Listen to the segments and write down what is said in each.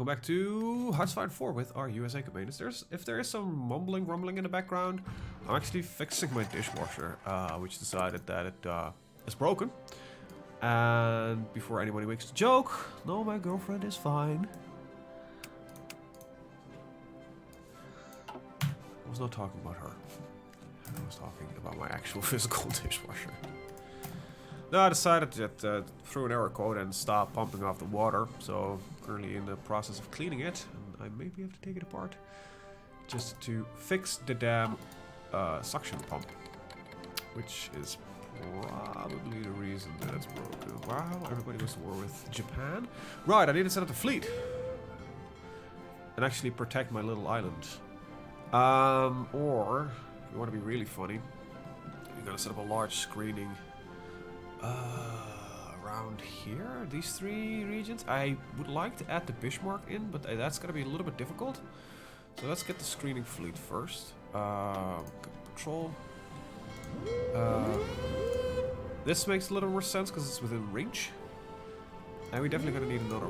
welcome back to HoI4 with our USA campaign. If there is some mumbling, rumbling in the background, I'm actually fixing my dishwasher, which decided that it is broken. And before anybody makes a joke, no, my girlfriend is fine. I was not talking about her. I was talking about my actual physical dishwasher. No, I decided that through an error code and stop pumping off the water. So currently in the process of cleaning it, and I maybe have to take it apart just to fix the damn suction pump, which is probably the reason that it's broken. Wow, everybody goes to war with Japan. Right, I need to set up the fleet and actually protect my little island. Or if you want to be really funny, you're gonna set up a large screening. Around here, these three regions. I would like to add the Bismarck in, but that's gonna be a little bit difficult. So let's get the screening fleet first. Patrol. This makes a little more sense because it's within range. And we definitely gonna need another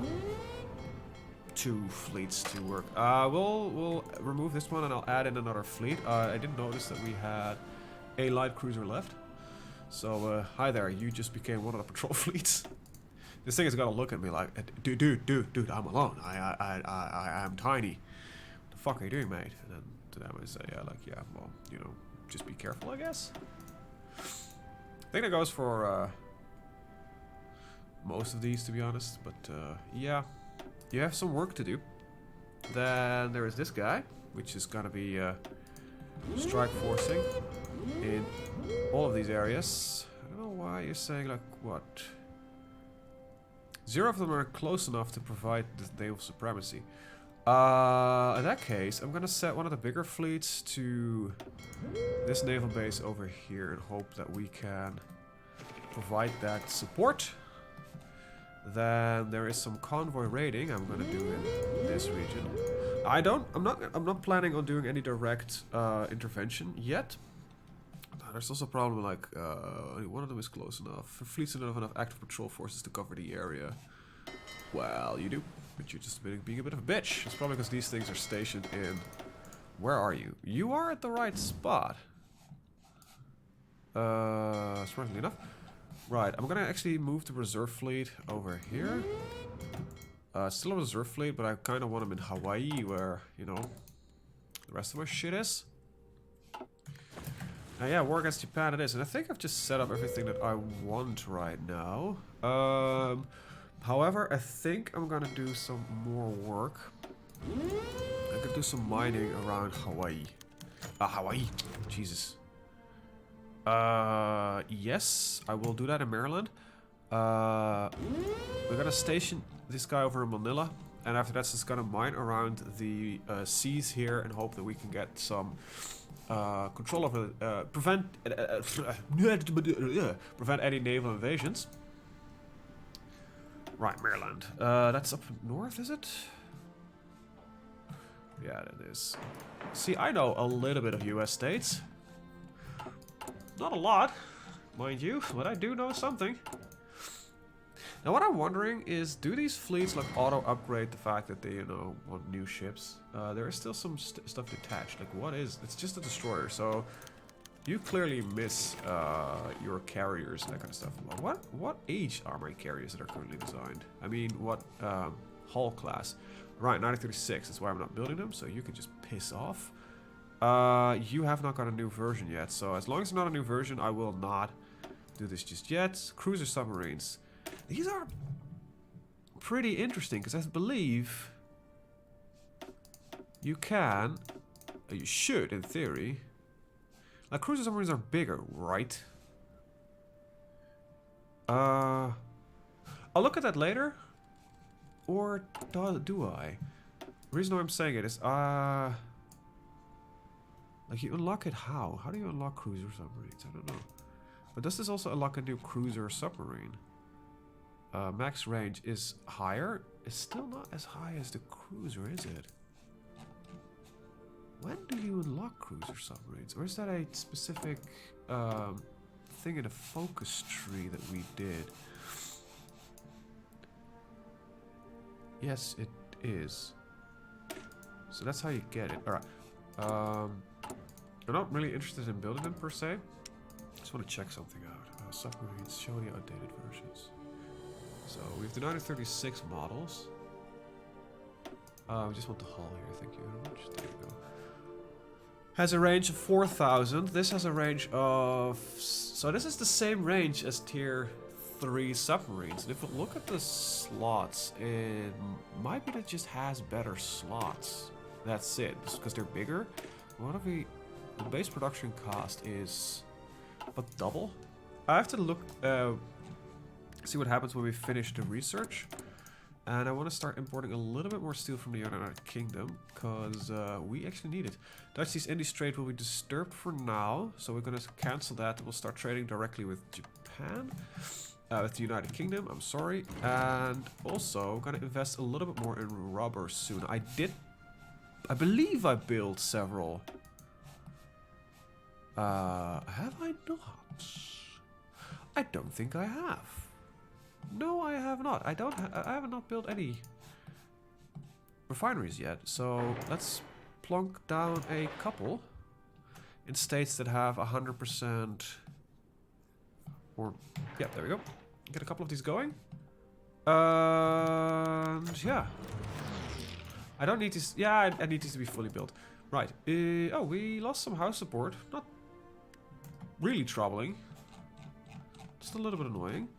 2 fleets to work. We'll remove this one and I'll add in another fleet. I didn't notice that we had a light cruiser left. So, hi there, you just became one of the patrol fleets. This thing is gonna look at me like, dude, I'm alone. I am tiny. What the fuck are you doing, mate? And then to them I say, yeah, well, you know, just be careful, I guess. I think that goes for most of these, to be honest. But, yeah, you have some work to do. Then there is this guy, which is gonna be strike forcing in all of these areas. I don't know why you're saying like what? 0 of them are close enough to provide the naval supremacy. In that case, I'm gonna set one of the bigger fleets to this naval base over here and hope that we can provide that support. Then there is some convoy raiding I'm gonna do in this region. I'm not planning on doing any direct intervention yet. There's also a problem like only one of them is close enough. For fleets don't have enough active patrol forces to cover the area. Well, you do, but you're just being a bit of a bitch. It's probably because these things are stationed in. Where are you? You are at the right spot. Smartly enough. Right, I'm gonna actually move the reserve fleet over here. Still a reserve fleet, but I kind of want them in Hawaii, where you know the rest of our shit is. Yeah, war against Japan it is, and I think I've just set up everything that I want right now. However, I think I'm gonna do some more work. I could do some mining around Hawaii. Hawaii, Jesus. Yes, I will do that in Maryland. We're gonna station this guy over in Manila, and after that, just gonna mine around the seas here and hope that we can get some control over prevent any naval invasions. Right, Maryland. That's up north, is it? Yeah, it is. See, I know a little bit of U.S. states. Not a lot, mind you, but I do know something. Now, what I'm wondering is, do these fleets like auto-upgrade the fact that they, you know, want new ships? There is still some stuff detached. Like, what is? It's just a destroyer, so you clearly miss your carriers and that kind of stuff. What age are my carriers that are currently designed? I mean, what hull class? Right, 1936. That's why I'm not building them. So you can just piss off. You have not got a new version yet, so as long as it's not a new version, I will not do this just yet. Cruiser submarines. These are pretty interesting, because I believe you can, you should in theory, like cruiser submarines are bigger, right? I'll look at that later, or do I? The reason why I'm saying it is, like you unlock it how? How do you unlock cruiser submarines? I don't know. But does this also unlock a new cruiser submarine? Max range is higher. It's still not as high as the cruiser, is it? When do you unlock cruiser submarines? Or is that a specific thing in a focus tree that we did? Yes, it is. So that's how you get it. Alright. I'm not really interested in building them per se. Just want to check something out. Submarines, show the outdated versions. So we have the 936 models. We just want the hull here, thank you very much. There you go. Has a range of 4,000. This has a range of... So this is the same range as tier 3 submarines. And if we look at the slots, it might be that it just has better slots. That's it. Just because they're bigger. What if we... The base production cost is... about double? I have to look... see what happens when we finish the research. And I want to start importing a little bit more steel from the United Kingdom, because we actually need it. Dutch East Indies trade will be disturbed for now, so we're going to cancel that. We'll start trading directly with Japan, with the United Kingdom, I'm sorry. And also, going to invest a little bit more in rubber soon. I believe I built several. Have I not? I don't think I have. No, I have not. I have not built any refineries yet. So let's plonk down a couple in states that have 100%. Or yeah, there we go. Get a couple of these going. And yeah, I don't need this. Yeah, I need these to be fully built. Right. Oh, we lost some house support. Not really troubling. Just a little bit annoying.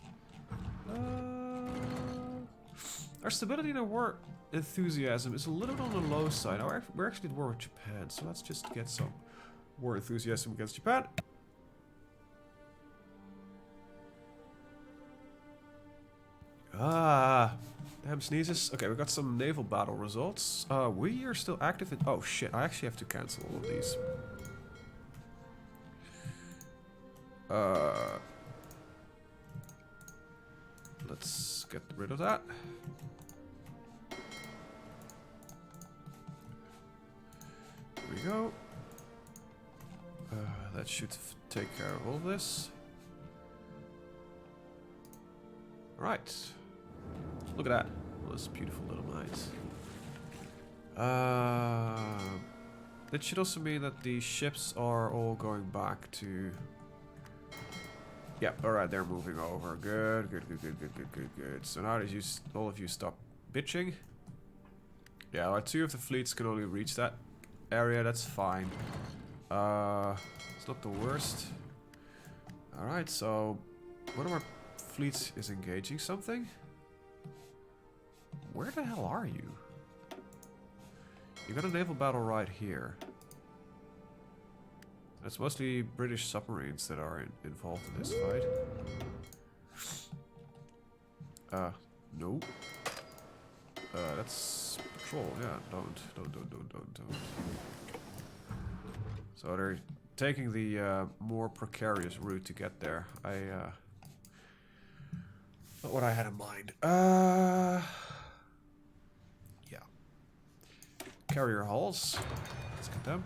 Our stability and our war enthusiasm is a little bit on the low side. We're actually at war with Japan, so let's just get some war enthusiasm against Japan. Damn sneezes. Okay, we got some naval battle results. We are still active in... Oh shit, I actually have to cancel all of these. Let's get rid of that. There we go. That should take care of all this. Right. Look at that. Oh, this beautiful little night. That should also mean that the ships are all going back to... Yep, alright, they're moving over. Good. So now that all of you stop bitching. Yeah, well, 2 of the fleets can only reach that area, that's fine. It's not the worst. Alright, so one of our fleets is engaging something. Where the hell are you? You got a naval battle right here. It's mostly British submarines that are involved in this fight. No. That's patrol. Yeah, don't. So they're taking the more precarious route to get there. Not what I had in mind. Yeah. Carrier hulls. Let's get them.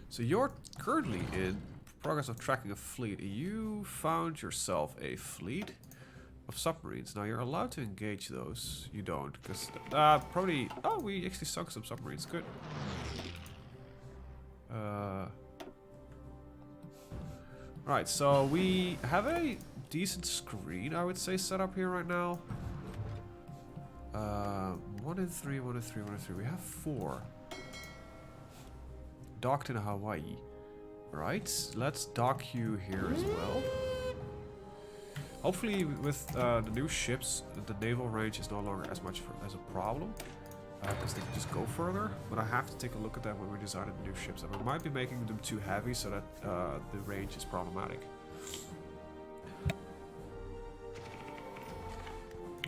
So you're currently in progress of tracking a fleet. You found yourself a fleet of submarines. Now you're allowed to engage those. You don't, because probably... Oh, we actually sunk some submarines. Good. Right, so we have a decent screen, I would say, set up here right now. 1 in 3, 1 in 3, 1 in 3. We have 4. Docked in Hawaii. Right, let's dock you here as well. Hopefully with the new ships, the naval range is no longer as much as a problem. Because they can just go further. But I have to take a look at that when we're designing the new ships. And we might be making them too heavy so that the range is problematic.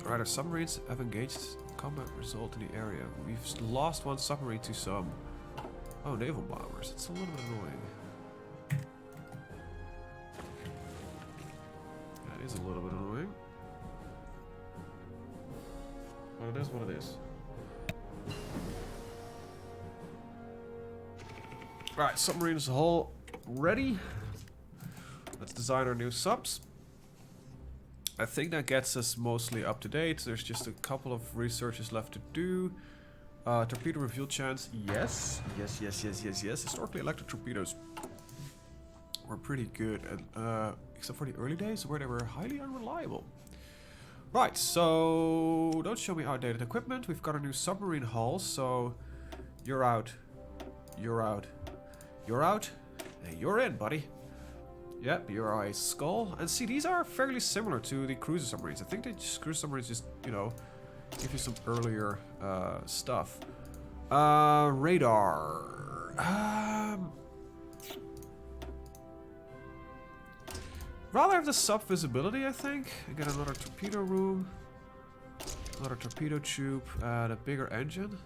Alright, our submarines have engaged combat result in the area. We've lost 1 submarine to some... Oh, naval bombers. It's a little bit annoying. That is a little bit annoying. But it is what it is. Alright, submarine as a whole ready. Let's design our new subs. I think that gets us mostly up to date. There's just a couple of researches left to do. Torpedo reveal chance, yes. Yes. Historically, electric torpedoes were pretty good, except for the early days where they were highly unreliable. Right, so don't show me outdated equipment. We've got a new submarine hull, so you're out. You're out. You're out. And you're in, buddy. Yep, you're a skull. And see, these are fairly similar to the cruiser submarines. I think cruiser submarines just, you know, give you some earlier stuff. Radar. Rather have the sub visibility, I think. I get another torpedo room, another torpedo tube, and a bigger engine.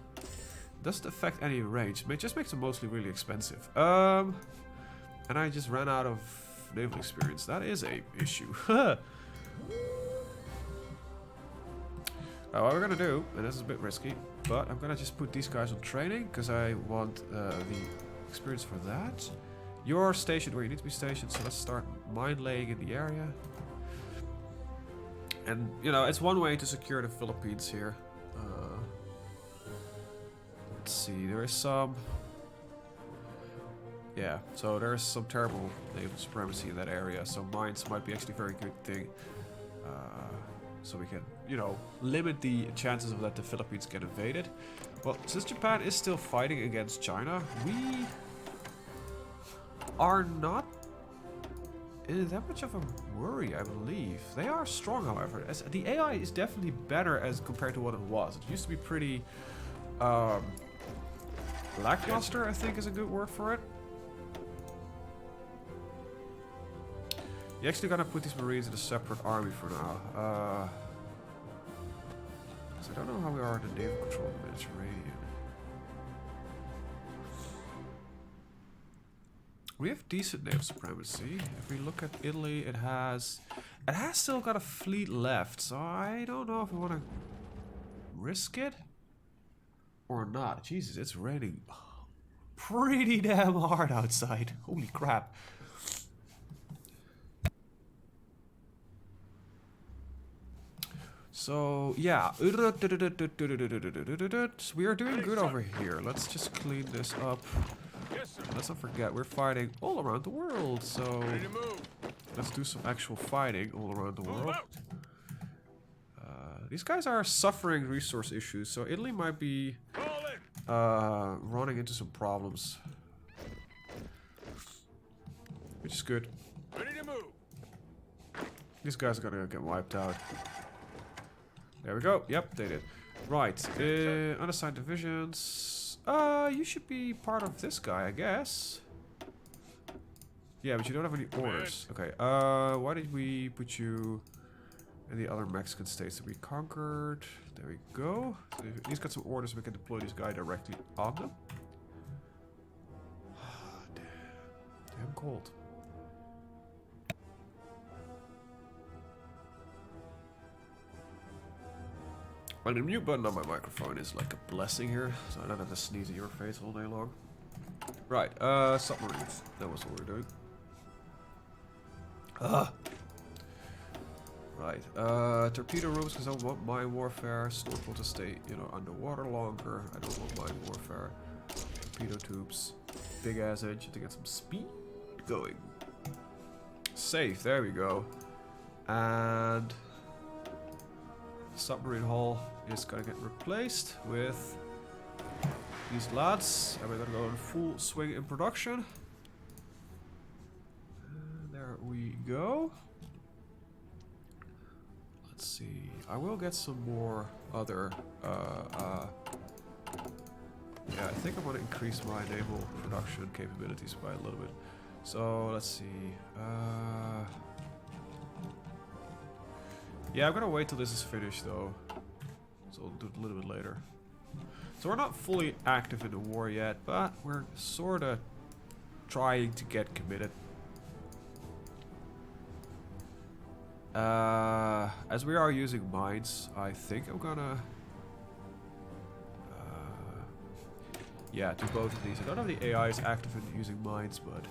Doesn't affect any range. It just makes them mostly really expensive. And I just ran out of naval experience. That is a issue. What we're gonna do, and this is a bit risky, but I'm gonna just put these guys on training because I want the experience for that. You're stationed where you need to be stationed, so let's start mine laying in the area. And, you know, it's one way to secure the Philippines here. Let's see, there is some... Yeah, so there's some terrible naval supremacy in that area, so mines might be actually a very good thing. So we can, you know, limit the chances of that the Philippines get invaded. Well, since Japan is still fighting against China, we are not that much of a worry, I believe. They are strong, however. The AI is definitely better as compared to what it was. It used to be pretty lackluster, I think is a good word for it. You're actually gonna put these Marines in a separate army for now. So I don't know how we are in the naval control of the Mediterranean. We have decent naval supremacy. If we look at Italy, it has still got a fleet left, so I don't know if we want to risk it or not. Jesus, it's raining pretty damn hard outside. Holy crap. So, yeah. We are doing good over here. Let's just clean this up. Let's not forget, we're fighting all around the world, so let's do some actual fighting all around the world. These guys are suffering resource issues, so Italy might be running into some problems. Which is good. These guys are gonna get wiped out. There we go. Yep, they did. Right. Unassigned divisions. You should be part of this guy, I guess. Yeah, but you don't have any orders. Okay. Why did we put you in the other Mexican states that we conquered? There we go. So he's got some orders. We can deploy this guy directly on them. Damn cold. Well, the mute button on my microphone is like a blessing here, so I don't have to sneeze in your face all day long. Right, submarines. That was what we're doing. Right, torpedo rooms because I don't want mine warfare. Snorkel to stay, you know, underwater longer. I don't want mine warfare. Torpedo tubes. Big ass engine to get some speed going. Safe, there we go. And submarine hull is gonna get replaced with these lads, and we're gonna go in full swing in production. And there we go. Let's see. I will get some more other. Yeah, I think I want to increase my naval production capabilities by a little bit. So let's see. Yeah, I'm gonna wait till this is finished though. So I'll do it a little bit later. So we're not fully active in the war yet, but we're sorta trying to get committed. As we are using mines, I think I'm gonna yeah, do both of these. I don't know if the AI is active in using mines, but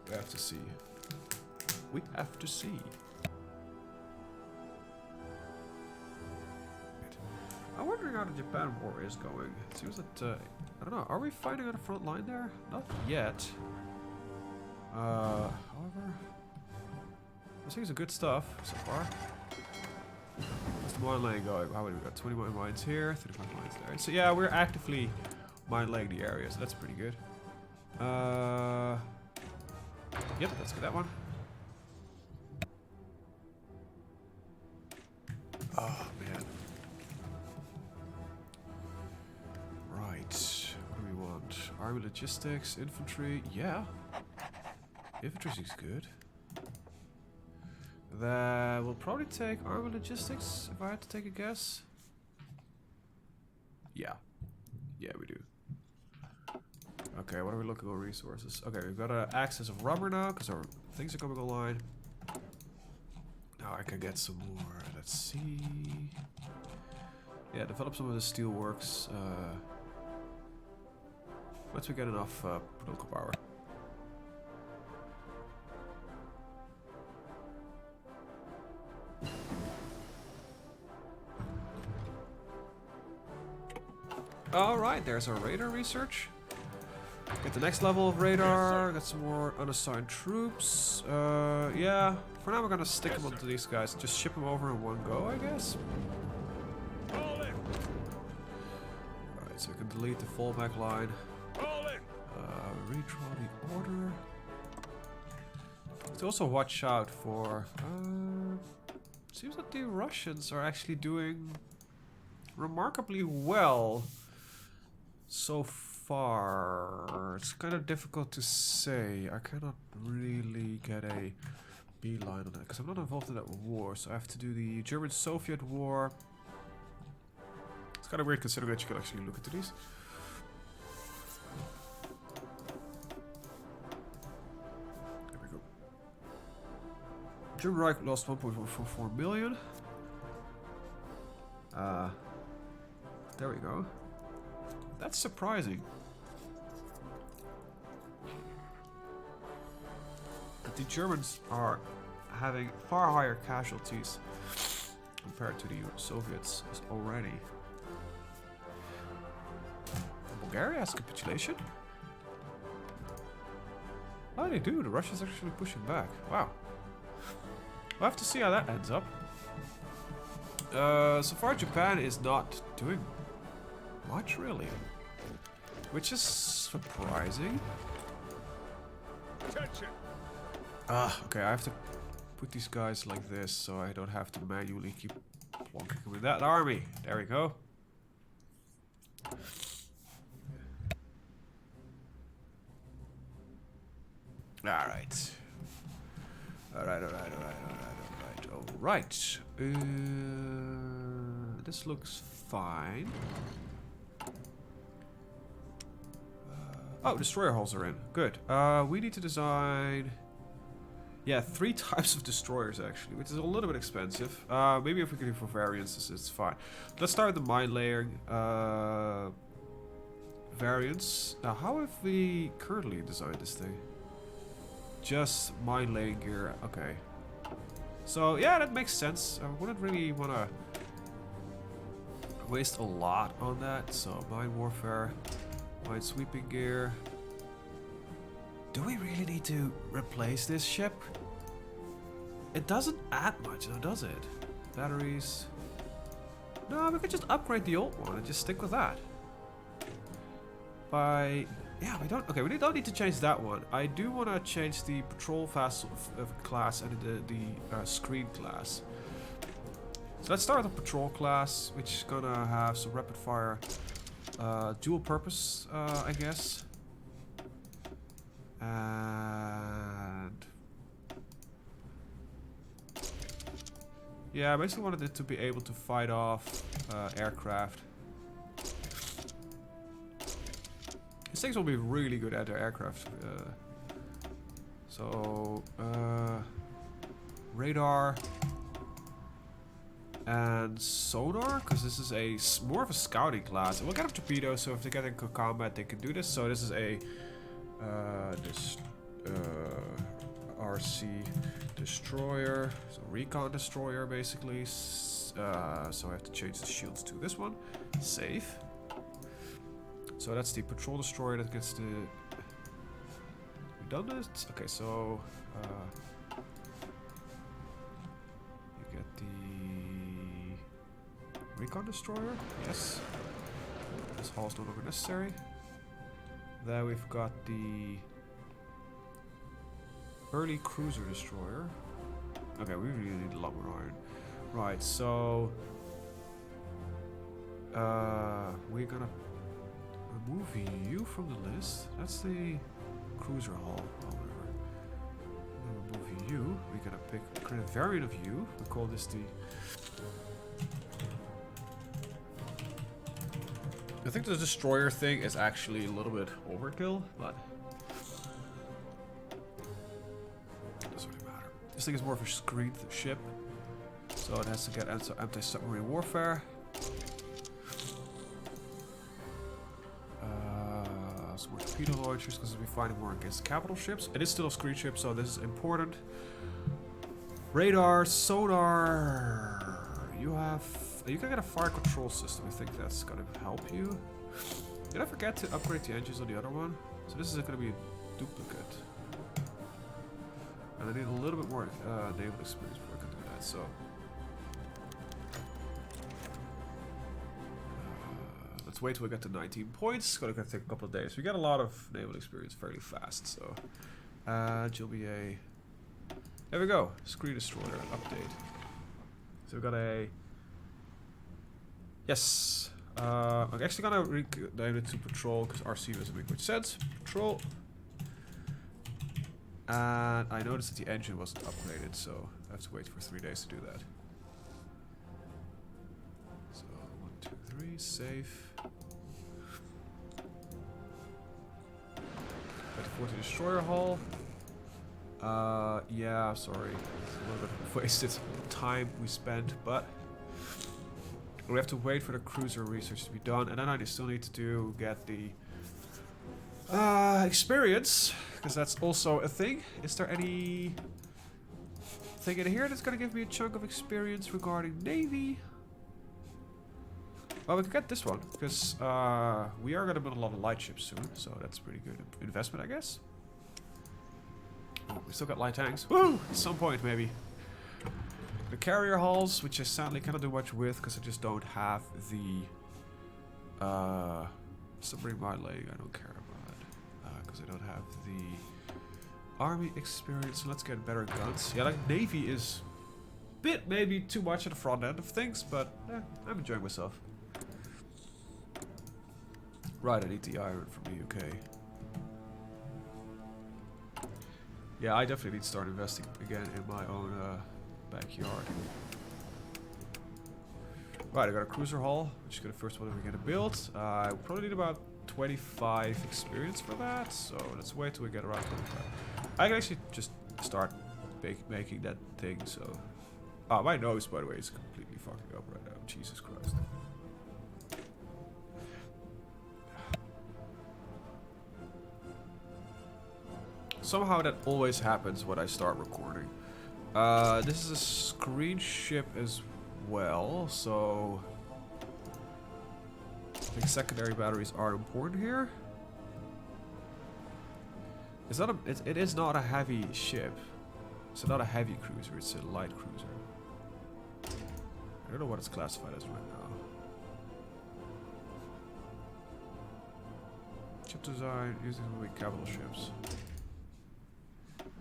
we have to see. We have to see. I'm wondering how the Japan war is going. It seems that, I don't know, are we fighting on the front line there? Not yet. However, I think it's good stuff so far. How's the mine laying going? How many we got? 21 mines here, 35 mines there. So yeah, we're actively mine laying the area, so that's pretty good. Yep, let's get that one. Oh man. Right. What do we want? Army logistics, infantry. Yeah. Infantry is good. Then we'll probably take army logistics if I had to take a guess. Yeah. Yeah, we do. Okay, what are we looking on resources? Okay, we've got access of rubber now because our things are coming online. Now I can get some more. Let's see. Yeah, develop some of the steel works. Once we get enough political power. Alright, there's our radar research. Get the next level of radar, get some more unassigned troops. Yeah, for now we're gonna stick them onto these guys. Just ship them over in one go, I guess. Alright, so we can delete the fallback line. Redraw the order. Let's also watch out for... seems that the Russians are actually doing remarkably well so far. It's kind of difficult to say. I cannot really get a beeline on that because I'm not involved in that war, so I have to do the German-Soviet war. It's kind of weird considering that you can actually look into these. There we go. German Reich lost 1.144 million. There we go. That's surprising. That the Germans are having far higher casualties compared to the Soviets already. Bulgaria has capitulation? Oh, they do. The Russians are actually pushing back. Wow. We'll have to see how that ends up. So far, Japan is not doing much, really. Which is surprising. Okay, I have to put these guys like this so I don't have to manually keep plonking with that army. There we go. Alright. Alright. This looks fine. Oh, destroyer hulls are in. Good. We need to design... Yeah, 3 types of destroyers actually, which is a little bit expensive. Maybe if we can do for variants, it's fine. Let's start with the mine layering variants. Now, how have we currently designed this thing? Just mine laying gear. Okay. So yeah, that makes sense. I wouldn't really want to waste a lot on that. So mine warfare, mine sweeping gear. Do we really need to replace this ship? It doesn't add much, now does it? Batteries. No, we could just upgrade the old one and just stick with that. Yeah, we don't. Okay, we don't need to change that one. I do want to change the patrol vessel class and the screen class. So let's start with the patrol class, which is gonna have some rapid fire, dual purpose, I guess. And yeah, I basically wanted it to be able to fight off aircraft. These things will be really good at their aircraft. Radar and sonar, because this is more of a scouting class. And we'll get them torpedoes, so if they get into combat, they can do this. So this is a RC destroyer, so recon destroyer basically. So I have to change the shields to this one. Save. So that's the patrol destroyer that gets the... We done this? Okay, so... you get the... recon destroyer? Yes. This hull is no longer necessary. There we've got the... early cruiser destroyer. Okay, we really need a lot more iron. Right, so... we're gonna remove you from the list. That's the cruiser hull, however. Remove you. We're gonna pick a variant of you. We call this the... I think the destroyer thing is actually a little bit overkill, but... it doesn't really matter. This thing is more of a screened ship. So it has to get anti-submarine warfare. Some more torpedo launchers because we'll be fighting more against capital ships. It is still a screen ship, so this is important. Radar, sonar. You can get a fire control system. I think that's gonna help you. Did I forget to upgrade the engines on the other one? So this is gonna be a duplicate. And I need a little bit more naval experience before I can do that. So. Let's wait till we get to 19 points. It's gonna take a couple of days. We get a lot of naval experience fairly fast, so GLBA. There we go. Screen destroyer update. So we've got a yes. I'm actually gonna rename it to patrol because RC doesn't make much sense. Patrol. And I noticed that the engine wasn't upgraded, so I have to wait for 3 days to do that. So 1, 2, 3, save. 40 destroyer hull. Yeah, sorry. It's a little bit of wasted time we spent, but we have to wait for the cruiser research to be done, and then I still need to get the experience, because that's also a thing. Is there any thing in here that's gonna give me a chunk of experience regarding Navy? Well, we could get this one, because we are going to build a lot of light ships soon, so that's pretty good investment, I guess. Oh, we still got light tanks. Woo! At some point, maybe. The carrier hulls, which I sadly cannot do much with, because I just don't have the submarine modeling. I don't care about, because I don't have the army experience. So let's get better guns. Yeah, like Navy is a bit maybe too much at the front end of things, but I'm enjoying myself. Right, I need the iron from the UK. Yeah, I definitely need to start investing again in my own backyard. Right, I got a cruiser hull, which is the first one we're gonna build. I probably need about 25 experience for that, so let's wait till we get around 25. I can actually just start making that thing, so... Ah, my nose, by the way, is completely fucking up right now. Jesus Christ. Somehow that always happens when I start recording. This is a screen ship as well, so I think secondary batteries are important here. It's not it is not a heavy ship. It's not a heavy cruiser, it's a light cruiser. I don't know what it's classified as right now. Ship design, using moving capital ships.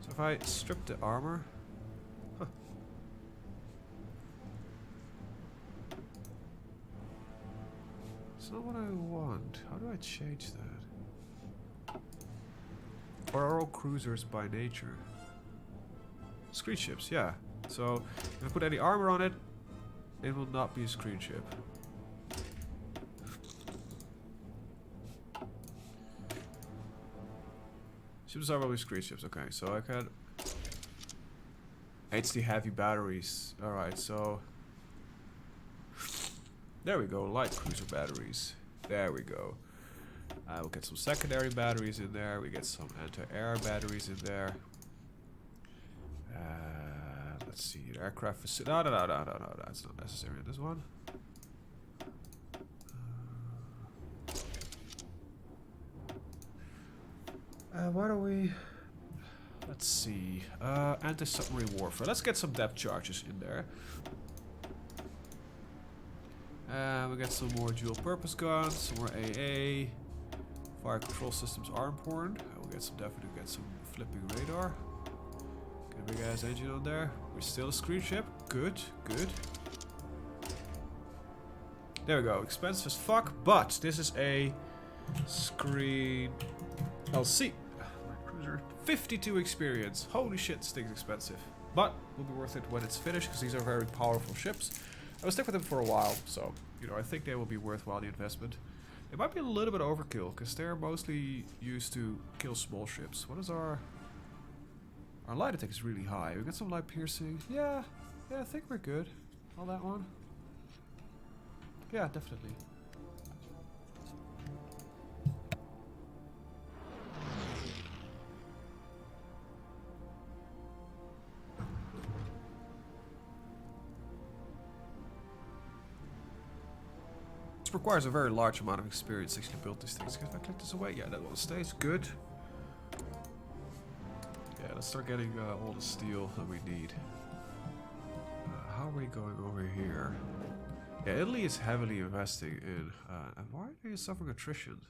So if I strip the armor... Huh. It's not what I want. How do I change that? Or are all cruisers by nature? Screen ships, yeah. So if I put any armor on it, it will not be a screen ship. Ships are probably screen ships, okay, so I can... HD heavy batteries, alright, so... There we go, light cruiser batteries. There we go. We'll get some secondary batteries in there, we get some anti-air batteries in there. let's see. Aircraft facility. No. That's not necessary in this one. Why don't we... Let's see. Anti-submarine warfare. Let's get some depth charges in there. We got some more dual-purpose guns, some more AA. Fire control systems are important. We'll definitely get some flipping radar. Get a big ass engine on there. We're still a screen ship. Good, good. There we go. Expensive as fuck, but this is a screen LC. My cruiser. 52 experience. Holy shit, this thing's expensive. But will be worth it when it's finished, because these are very powerful ships. I will stick with them for a while, so, you know, I think they will be worthwhile the investment. It might be a little bit overkill, because they're mostly used to kill small ships. What is our light attack is really high. We got some light piercing. Yeah, I think we're good. On that one. Yeah, definitely. This requires a very large amount of experience to actually build these things. If I click this away, yeah, that one stays good. Yeah, let's start getting all the steel that we need. How are we going over here? Yeah, Italy is heavily investing in... and why are they suffering attrition?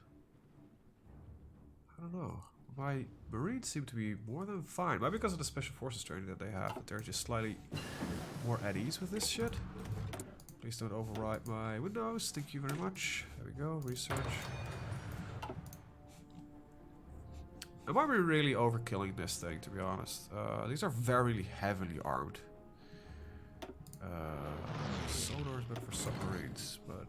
I don't know. My Marines seem to be more than fine. Maybe because of the special forces training that they have, but they're just slightly more at ease with this shit. Please don't override my windows. Thank you very much. There we go. Research. Am I really overkilling this thing, to be honest? These are very heavily armed. Sonar is better for submarines, but...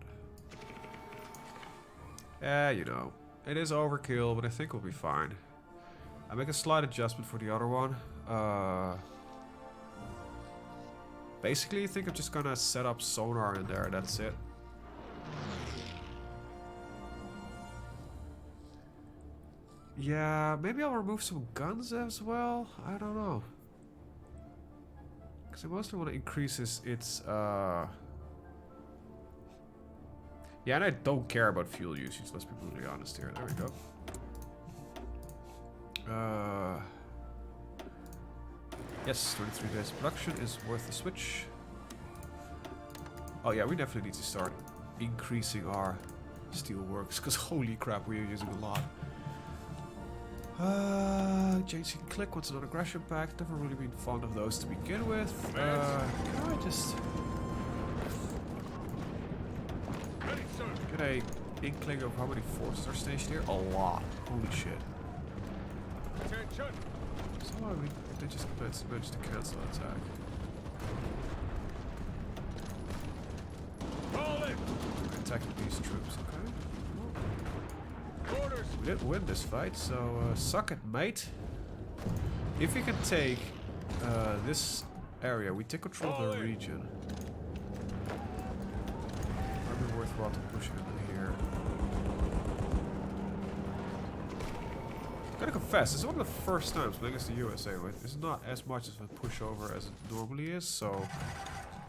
yeah, you know. It is overkill, but I think we'll be fine. I make a slight adjustment for the other one. Basically, I think I'm just gonna set up sonar in there, that's it. Yeah, maybe I'll remove some guns as well. I don't know. Because I mostly want to increase its yeah, and I don't care about fuel usage, let's be brutally honest here. There we go. Yes, 23 days production is worth the switch. Oh yeah, we definitely need to start increasing our steel works, because holy crap, we are using a lot. JC Click, what's an aggression pact? Never really been fond of those to begin with. Can I just get a inkling of how many forces are stationed here? A lot. Holy shit. Somehow they just managed to cancel an attack. Attacking these troops, okay. We didn't win this fight, so suck it, mate. If we can take this area, we take control of the region. Might be worthwhile to push into here. Gotta confess, this is one of the first times playing against the USA with. It's not as much of a pushover as it normally is, so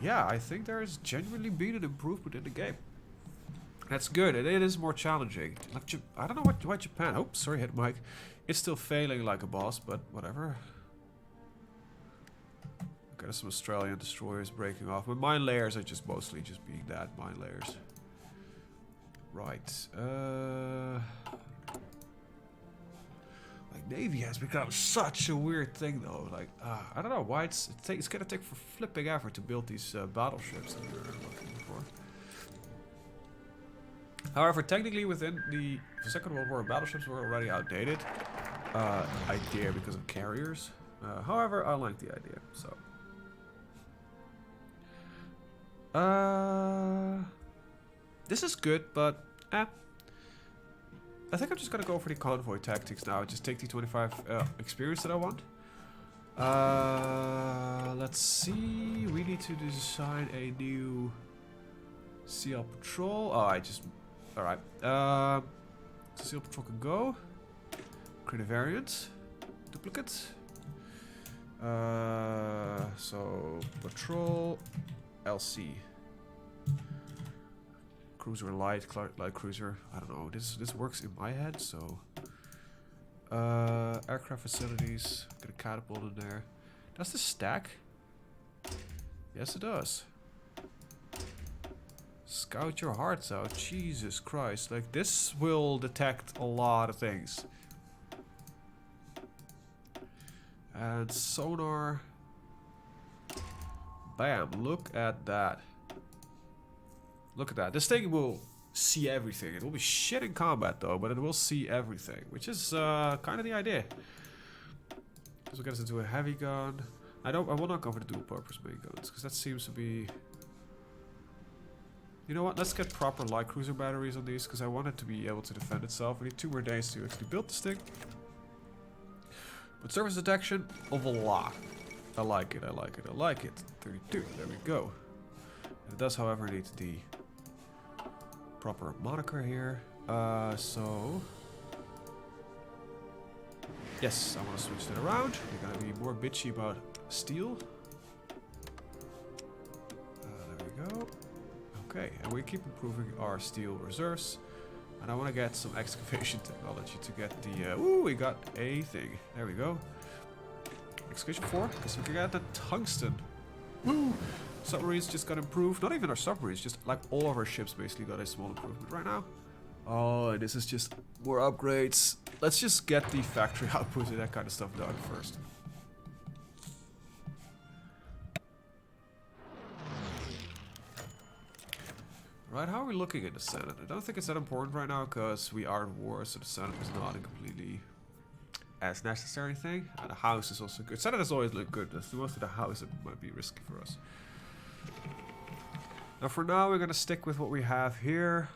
yeah, I think there has genuinely been an improvement in the game. That's good, and it is more challenging. Like, I don't know why Japan... Oh, sorry, hit mic. It's still failing like a boss, but whatever. Okay, there's some Australian destroyers breaking off. But mine layers are just mostly just being that, mine layers. Right. Like, Navy has become such a weird thing, though. Like, I don't know why it's gonna take for flipping effort to build these battleships that we're looking for. However, technically within the Second World War, battleships were already outdated idea because of carriers. However, I like the idea, so. This is good, but I think I'm just gonna go for the convoy tactics now. Just take the 25 experience that I want. Let's see. We need to design a new CL patrol. Oh, I just... Alright. CL patrol can go. Create a variant. Duplicate. So patrol, LC, cruiser light cruiser. I don't know. This works in my head. So aircraft facilities. Get a catapult in there. Does this stack? Yes, it does. Scout your hearts out. Jesus Christ. Like, this will detect a lot of things. And sonar. Bam. Look at that. Look at that. This thing will see everything. It will be shit in combat, though, but it will see everything. Which is kind of the idea. This will get us into a heavy gun. I will not go for the dual purpose main guns, because that seems to be... You know what? Let's get proper light cruiser batteries on these, because I want it to be able to defend itself. We need 2 more days to actually build this thing. But surface detection of a lot. I like it, I like it, I like it. 32, there we go. It does, however, need the proper moniker here. So... Yes, I want to switch that around. We're gonna be more bitchy about steel. There we go. Okay, and we keep improving our steel reserves. And I want to get some excavation technology to get the... ooh, we got a thing. There we go. Excavation 4, because we can get the tungsten. Woo! Submarines just got improved. Not even our submarines, just like all of our ships basically got a small improvement right now. Oh, and this is just more upgrades. Let's just get the factory output and that kind of stuff done first. Right, how are we looking in the Senate? I don't think it's that important right now because we are at war, so the Senate is not a completely as necessary thing. And the House is also good. Senate has always looked good. That's most of the House it might be risky for us. Now for now we're gonna stick with what we have here.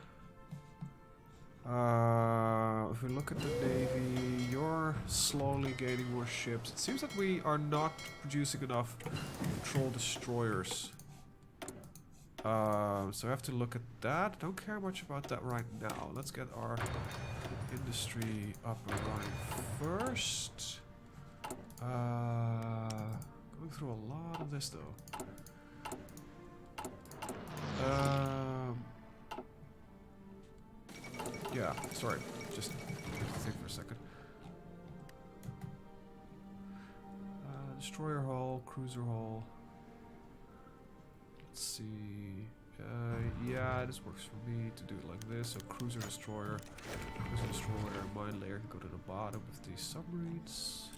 If we look at the Navy, you're slowly gaining more ships. It seems that we are not producing enough patrol destroyers. So I have to look at that. Don't care much about that right now. Let's get our industry up and running first. Going through a lot of this though. Yeah, sorry. Just think for a second. Destroyer hull, cruiser hull. Let's see. Yeah, this works for me to do it like this. So cruiser destroyer, mine layer can go to the bottom of these submarines.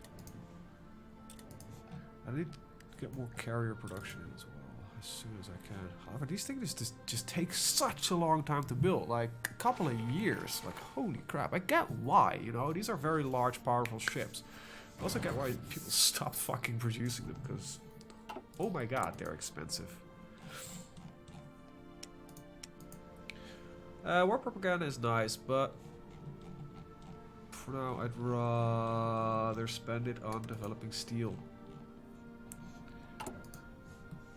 I need to get more carrier production in as well as soon as I can. However, these things just take such a long time to build, like a couple of years. Like holy crap! I get why, you know, these are very large, powerful ships. I also get why people stop fucking producing them because, oh my god, they're expensive. War propaganda is nice, but for now I'd rather spend it on developing steel.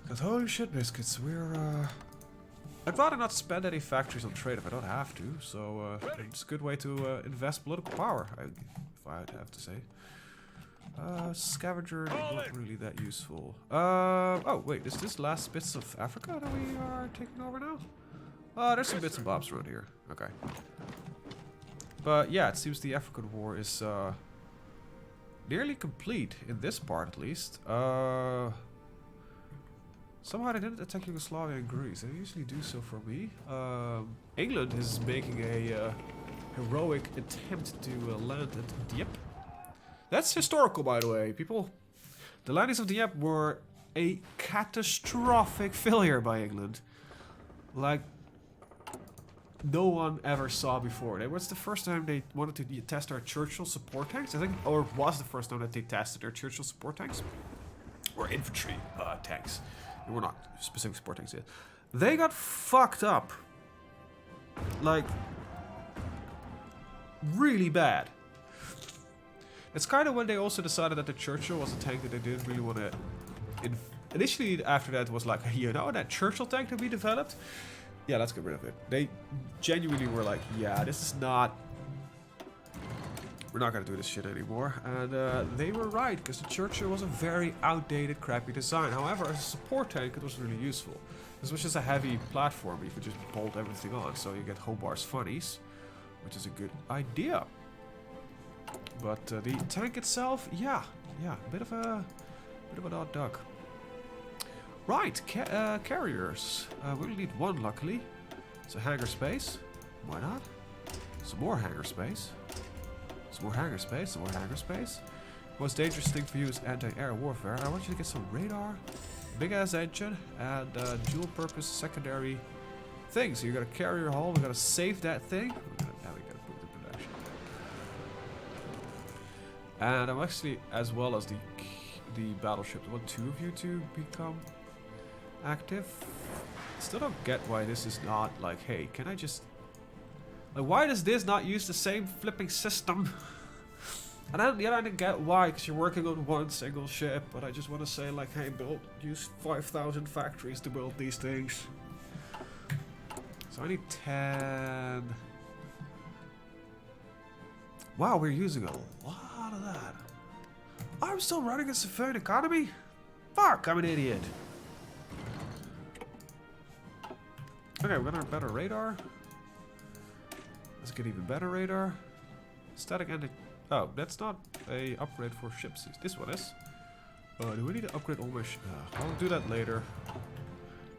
Cause holy shit biscuits, I'd rather not spend any factories on trade if I don't have to, so it's a good way to invest political power, if I'd have to say. Scavenger, not really that useful. Oh wait, is this last bits of Africa that we are taking over now? There's some bits and bobs around here. Okay. But yeah, it seems the African war is nearly complete, in this part at least. Somehow they didn't attack Yugoslavia and Greece. They usually do so for me. England is making a heroic attempt to land at Dieppe. That's historical, by the way, people. The landings of Dieppe were a catastrophic failure by England. Like, no one ever saw before. It was the first time they wanted to test our Churchill support tanks, I think, or was the first time that they tested their Churchill support tanks, or infantry tanks. They were not specific support tanks yet. They got fucked up, like really bad. It's kind of when they also decided that the Churchill was a tank that they didn't really want to. Initially, after that, was like, you know, that Churchill tank that we developed. Yeah, let's get rid of it. They genuinely were like, yeah, this is not we're not gonna do this shit anymore. And they were right, because the Churchill was a very outdated, crappy design. However, as a support tank, it was really useful. This was just a heavy platform, you could just bolt everything on, so you get Hobar's funnies, which is a good idea. But the tank itself, yeah, a bit of an odd duck. Right, carriers. We only need one, luckily. So hangar space. Why not? Some more hangar space. Some more hangar space. Some more hangar space. Most dangerous thing for you is anti-air warfare. I want you to get some radar, big ass engine, and dual purpose secondary things. So you got a carrier hull. We gotta save that thing. We gotta put it in production. And I'm actually, as well as the battleship, I want two of you to become active. Still don't get why this is not like, hey, can I just, like, why does this not use the same flipping system? And I didn't get why, because you're working on one single ship, but I just want to say, like, hey, use 5,000 factories to build these things. So I need 10. Wow, we're using a lot of that. I'm still running a civilian economy? Fuck, I'm an idiot. Okay, we're gonna have better radar. Let's get even better radar. Static anti. Oh, that's not a upgrade for ships. This one is. Do we need to upgrade all my I'll do that later.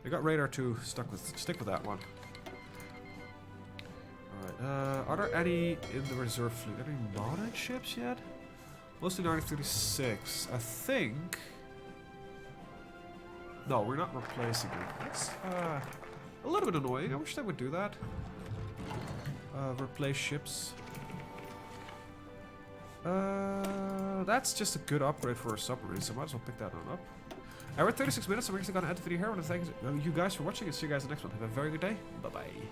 I got radar 2. Stick with that one. Alright, are there any in the reserve fleet? Any modern ships yet? Mostly 1936. I think. No, we're not replacing them. That's a little bit annoying. I wish they would do that. Replace ships. That's just a good upgrade for a submarine, so I might as well pick that one up. We're at 36 minutes, so I'm actually gonna end the video here. I want to thank you guys for watching and see you guys in the next one. Have a very good day. Bye bye.